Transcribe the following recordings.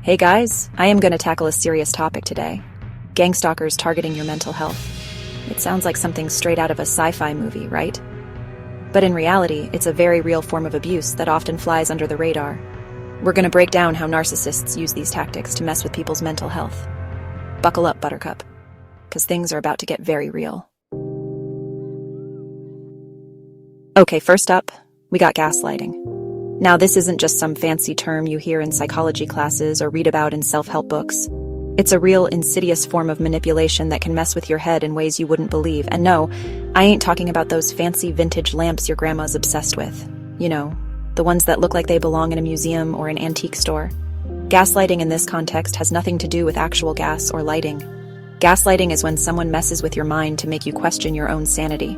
Hey guys, I am going to tackle a serious topic today. Gang stalkers targeting your mental health. It sounds like something straight out of a sci-fi movie, right? But in reality, it's a very real form of abuse that often flies under the radar. We're going to break down how narcissists use these tactics to mess with people's mental health. Buckle up, Buttercup, because things are about to get very real. Okay, first up, we got gaslighting. Now, this isn't just some fancy term you hear in psychology classes or read about in self-help books. It's a real insidious form of manipulation that can mess with your head in ways you wouldn't believe. And no, I ain't talking about those fancy vintage lamps your grandma's obsessed with. You know, the ones that look like they belong in a museum or an antique store. Gaslighting in this context has nothing to do with actual gas or lighting. Gaslighting is when someone messes with your mind to make you question your own sanity.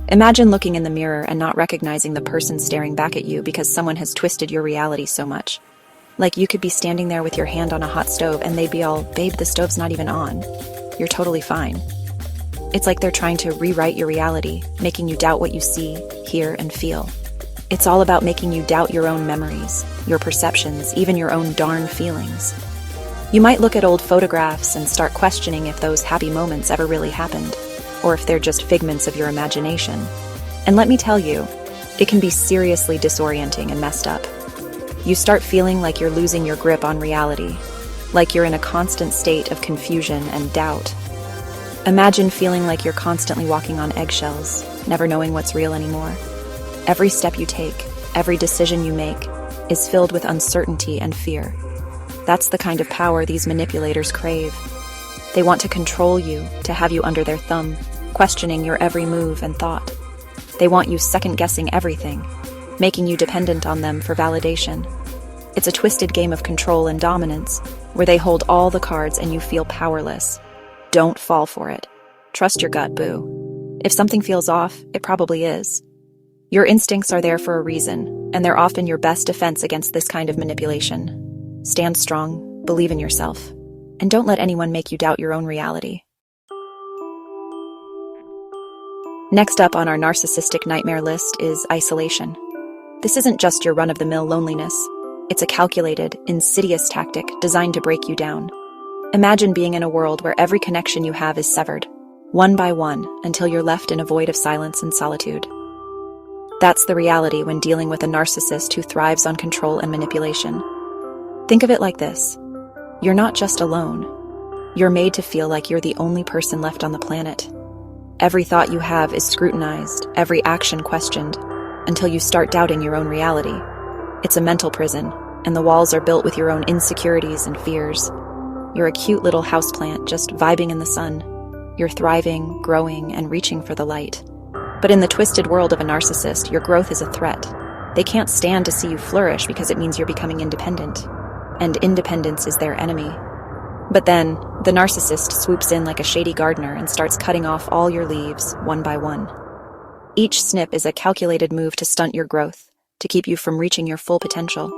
Imagine looking in the mirror and not recognizing the person staring back at you because someone has twisted your reality so much. Like you could be standing there with your hand on a hot stove and they'd be all, "Babe, the stove's not even on. You're totally fine." It's like they're trying to rewrite your reality, making you doubt what you see, hear, and feel. It's all about making you doubt your own memories, your perceptions, even your own darn feelings. You might look at old photographs and start questioning if those happy moments ever really happened, or if they're just figments of your imagination. And let me tell you, it can be seriously disorienting and messed up. You start feeling like you're losing your grip on reality, like you're in a constant state of confusion and doubt. Imagine feeling like you're constantly walking on eggshells, never knowing what's real anymore. Every step you take, every decision you make, is filled with uncertainty and fear. That's the kind of power these manipulators crave. They want to control you, to have you under their thumb, questioning your every move and thought. They want you second-guessing everything, making you dependent on them for validation. It's a twisted game of control and dominance, where they hold all the cards and you feel powerless. Don't fall for it. Trust your gut, boo. If something feels off, it probably is. Your instincts are there for a reason, and they're often your best defense against this kind of manipulation. Stand strong, believe in yourself, and don't let anyone make you doubt your own reality. Next up on our narcissistic nightmare list is isolation. This isn't just your run-of-the-mill loneliness. It's a calculated, insidious tactic designed to break you down. Imagine being in a world where every connection you have is severed, one by one, until you're left in a void of silence and solitude. That's the reality when dealing with a narcissist who thrives on control and manipulation. Think of it like this. You're not just alone. You're made to feel like you're the only person left on the planet. Every thought you have is scrutinized, every action questioned, until you start doubting your own reality. It's a mental prison, and the walls are built with your own insecurities and fears. You're a cute little houseplant just vibing in the sun. You're thriving, growing, and reaching for the light. But in the twisted world of a narcissist, your growth is a threat. They can't stand to see you flourish because it means you're becoming independent. And independence is their enemy. But then, the narcissist swoops in like a shady gardener and starts cutting off all your leaves, one by one. Each snip is a calculated move to stunt your growth, to keep you from reaching your full potential.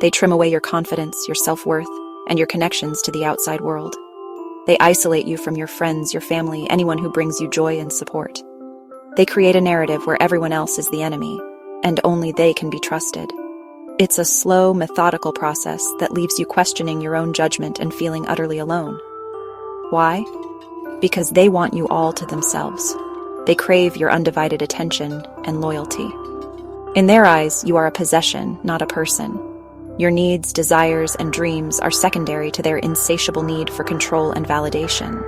They trim away your confidence, your self-worth, and your connections to the outside world. They isolate you from your friends, your family, anyone who brings you joy and support. They create a narrative where everyone else is the enemy, and only they can be trusted. It's a slow, methodical process that leaves you questioning your own judgment and feeling utterly alone. Why? Because they want you all to themselves. They crave your undivided attention and loyalty. In their eyes, you are a possession, not a person. Your needs, desires, and dreams are secondary to their insatiable need for control and validation.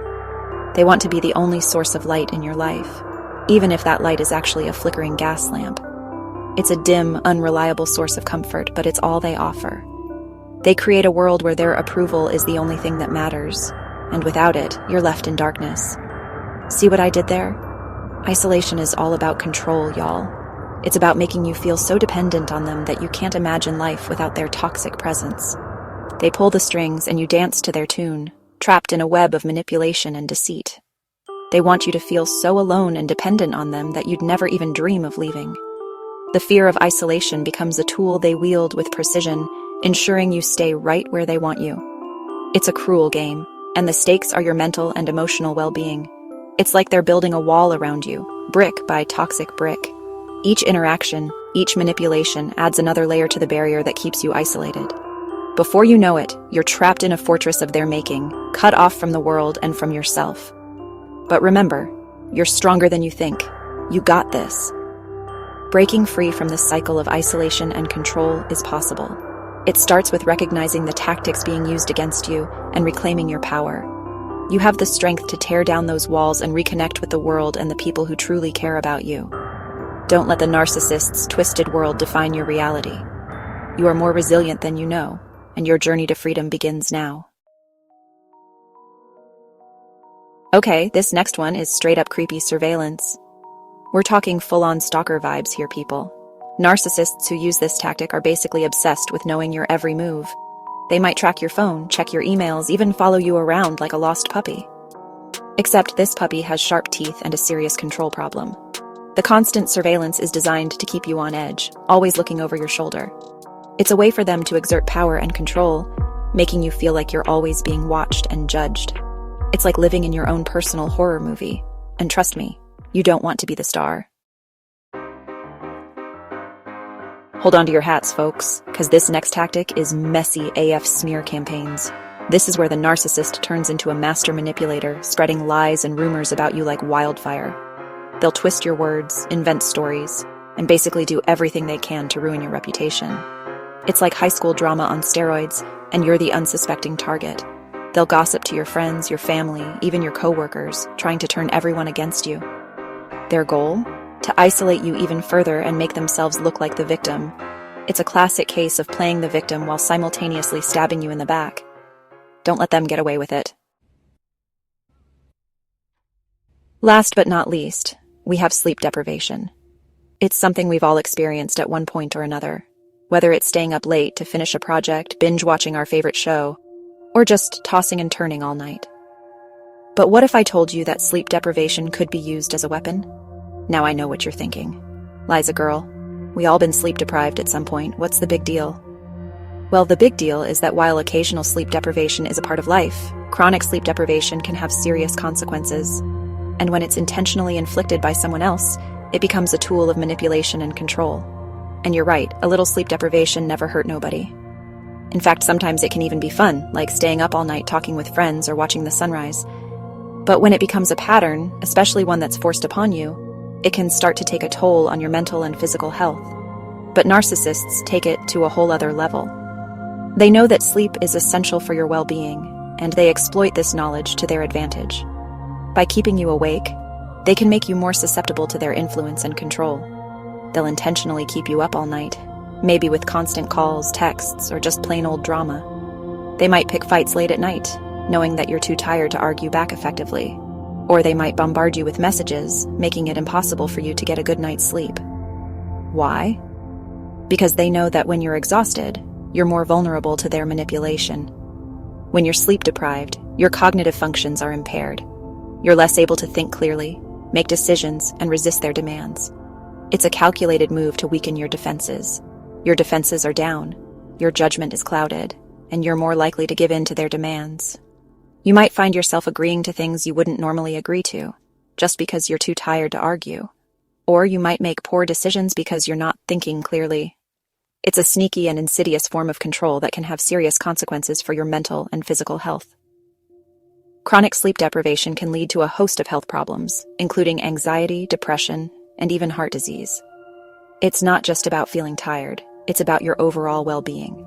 They want to be the only source of light in your life, even if that light is actually a flickering gas lamp. It's a dim, unreliable source of comfort, but it's all they offer. They create a world where their approval is the only thing that matters, and without it, you're left in darkness. See what I did there? Isolation is all about control, y'all. It's about making you feel so dependent on them that you can't imagine life without their toxic presence. They pull the strings and you dance to their tune, trapped in a web of manipulation and deceit. They want you to feel so alone and dependent on them that you'd never even dream of leaving. The fear of isolation becomes a tool they wield with precision, ensuring you stay right where they want you. It's a cruel game, and the stakes are your mental and emotional well-being. It's like they're building a wall around you, brick by toxic brick. Each interaction, each manipulation adds another layer to the barrier that keeps you isolated. Before you know it, you're trapped in a fortress of their making, cut off from the world and from yourself. But remember, you're stronger than you think. You got this. Breaking free from this cycle of isolation and control is possible. It starts with recognizing the tactics being used against you and reclaiming your power. You have the strength to tear down those walls and reconnect with the world and the people who truly care about you. Don't let the narcissist's twisted world define your reality. You are more resilient than you know, and your journey to freedom begins now. Okay, this next one is straight-up creepy surveillance. We're talking full-on stalker vibes here, people. Narcissists who use this tactic are basically obsessed with knowing your every move. They might track your phone, check your emails, even follow you around like a lost puppy. Except this puppy has sharp teeth and a serious control problem. The constant surveillance is designed to keep you on edge, always looking over your shoulder. It's a way for them to exert power and control, making you feel like you're always being watched and judged. It's like living in your own personal horror movie. And trust me, you don't want to be the star. Hold on to your hats, folks, because this next tactic is messy AF smear campaigns. This is where the narcissist turns into a master manipulator, spreading lies and rumors about you like wildfire. They'll twist your words, invent stories, and basically do everything they can to ruin your reputation. It's like high school drama on steroids, and you're the unsuspecting target. They'll gossip to your friends, your family, even your coworkers, trying to turn everyone against you. Their goal? To isolate you even further and make themselves look like the victim. It's a classic case of playing the victim while simultaneously stabbing you in the back. Don't let them get away with it. Last but not least, we have sleep deprivation. It's something we've all experienced at one point or another, whether it's staying up late to finish a project, binge watching our favorite show, or just tossing and turning all night. But what if I told you that sleep deprivation could be used as a weapon? Now I know what you're thinking. Liza girl, we all been sleep deprived at some point. What's the big deal? Well, the big deal is that while occasional sleep deprivation is a part of life, chronic sleep deprivation can have serious consequences. And when it's intentionally inflicted by someone else, it becomes a tool of manipulation and control. And you're right, a little sleep deprivation never hurt nobody. In fact, sometimes it can even be fun, like staying up all night talking with friends or watching the sunrise. But when it becomes a pattern, especially one that's forced upon you, it can start to take a toll on your mental and physical health. But narcissists take it to a whole other level. They know that sleep is essential for your well-being, and they exploit this knowledge to their advantage. By keeping you awake, they can make you more susceptible to their influence and control. They'll intentionally keep you up all night, maybe with constant calls, texts, or just plain old drama. They might pick fights late at night, knowing that you're too tired to argue back effectively. Or they might bombard you with messages, making it impossible for you to get a good night's sleep. Why? Because they know that when you're exhausted, you're more vulnerable to their manipulation. When you're sleep deprived, your cognitive functions are impaired. You're less able to think clearly, make decisions, and resist their demands. It's a calculated move to weaken your defenses. Your defenses are down, your judgment is clouded, and you're more likely to give in to their demands. You might find yourself agreeing to things you wouldn't normally agree to, just because you're too tired to argue. Or you might make poor decisions because you're not thinking clearly. It's a sneaky and insidious form of control that can have serious consequences for your mental and physical health. Chronic sleep deprivation can lead to a host of health problems, including anxiety, depression, and even heart disease. It's not just about feeling tired, it's about your overall well-being.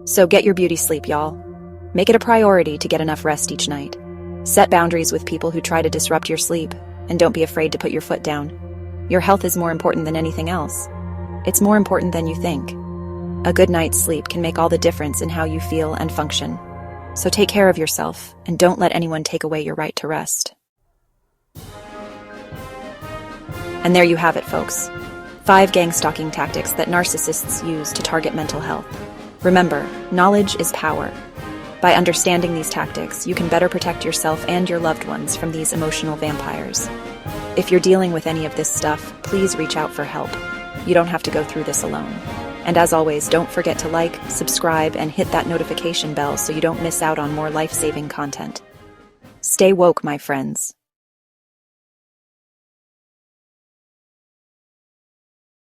So get your beauty sleep, y'all. Make it a priority to get enough rest each night. Set boundaries with people who try to disrupt your sleep, and don't be afraid to put your foot down. Your health is more important than anything else. It's more important than you think. A good night's sleep can make all the difference in how you feel and function. So take care of yourself, and don't let anyone take away your right to rest. And there you have it, folks. 5 gang stalking tactics that narcissists use to target mental health. Remember, knowledge is power. By understanding these tactics, you can better protect yourself and your loved ones from these emotional vampires. If you're dealing with any of this stuff, please reach out for help. You don't have to go through this alone. And as always, don't forget to like, subscribe, and hit that notification bell so you don't miss out on more life-saving content. Stay woke, my friends.